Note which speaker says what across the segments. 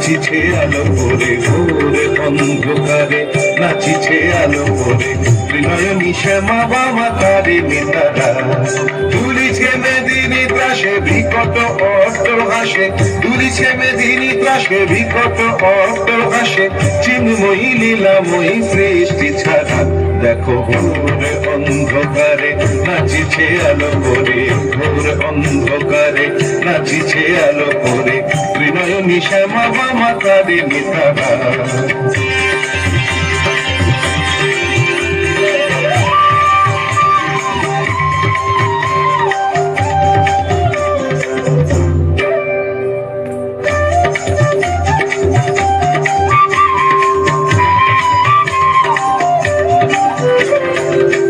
Speaker 1: নাচিছে আলো করে ভোর অন্ধকারে, নাচিছে আলো করে ত্রিনয়নী শ্যামা বামা তারে নেতারা। দুলিছে মেদিনী ত্রাসে বিকট অট্টহাসে, দুলিছে মেদিনী ত্রাসে বিকট অট্টহাসে, চিন্ময়ী লীলাময়ী সৃষ্টি ছাড়া। দেখো ভোর অন্ধকারে নাচিছে আলো করে, ভোর অন্ধকারে নাচিছে আলো করে ত্রিনয়নী শ্যামা বামা তারে নেতারা।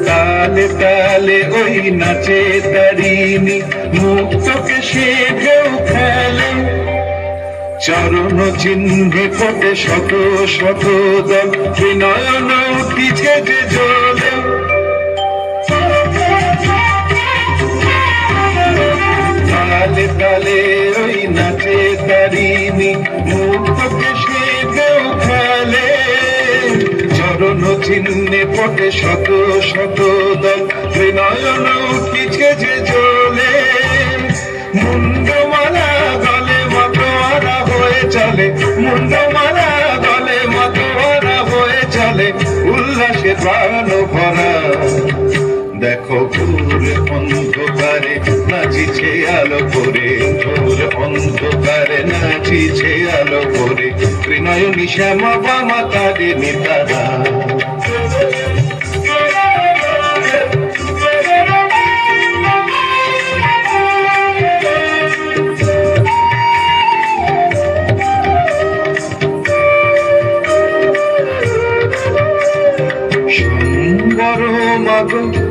Speaker 1: তালে তালে ওই নাচে তারিণী, মুক্তকে সে ঢেউ খেলে, চরণ চিহ্নে ফোটে শত শত দল, ত্রিনয়ন উঠিছে যে জ্বলে। তালে তালে ওই নাচে তারিণী, মুক্তকে সে ঢেউ খেলে, চরণ চিহ্নে ফোটে শত শত দল, ত্রিনয়ন উঠিছে যে জ্বলে। মুন্ডমালা গলে মতোয়ারা হয়ে চলে, মুন্ডমালা গলে মতোয়ারা হয়ে চলে, উল্লাসে প্রাণ ভরা। দেখো ভোর অন্ধকারে নাচিছে আলো করে, ভোর অন্ধকারে নাচিছে আলো করে ত্রিনয়নী শ্যামা বামা তারে নেতারা।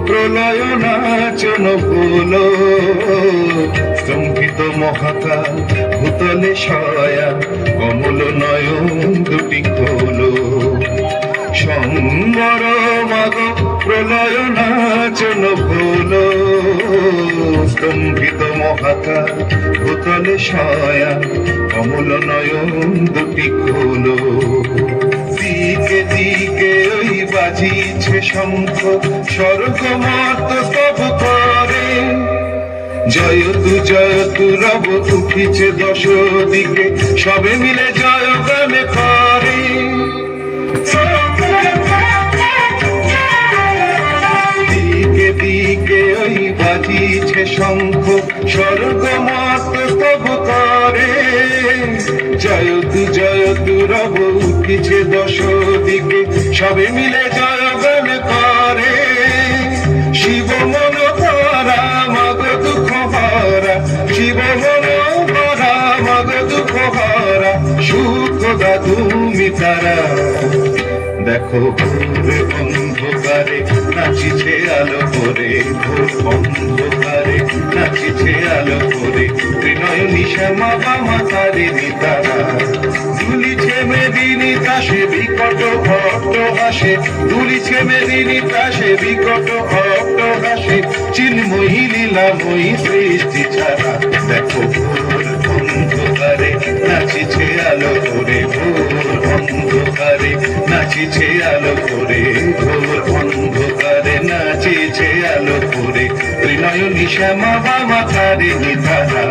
Speaker 1: প্রলয় নাচন ভুলো, স্তম্ভিত মহাকাল ভূতলে শয়া, কমল নয়ন দুটি খোলো। সম্বর মাগ প্রলয় নাচন ভুলো, স্তম্ভিত মহাকাল ভূতলে শয়া, কমল নয়ন দুটি খোলো। দিকে দিকে ওই বাজিছে শঙ্খ, স্বর্গ মর্ত স্তব করে, জয়তু রব উঠিছে দশ দিকে, সবে মিলে জয় গানে করে। দিকে দিকে ওই বাজিছে শঙ্খ, স্বর্গ মর্ত স্তব করে, জয়তু রব উঠিছে দশ দিকে, সবে মিলে জয় গান করে। শিব মন ভরা মগ দুঃখ ভরা, শিব মন ভরা মগ দুঃখ ভরা, সুখ দা তুমি তারা। দেখো ভোর অন্ধকারে নাচিছে আলো করে, ভোর অন্ধকারে নাচিছে আলো করে ত্রিনয়নী শ্যামা বামা তারে নেতারা। দুলিছে মেদিনী ত্রাসে বিকট অট্টহাসে, দুলিছে মেদিনী ত্রাসে বিকট অট্টহাসে, চিন্ময়ী লীলাময়ী সৃষ্টি ছাড়া। দেখো ভোর অন্ধকারে নাচিছে আলো করে, ভোর অন্ধকারে নাচিছে আলো করে, ভোর অন্ধকারে নাচিছে আলো করে ত্রিনয়নী শ্যামা বামা তারে নেতারা।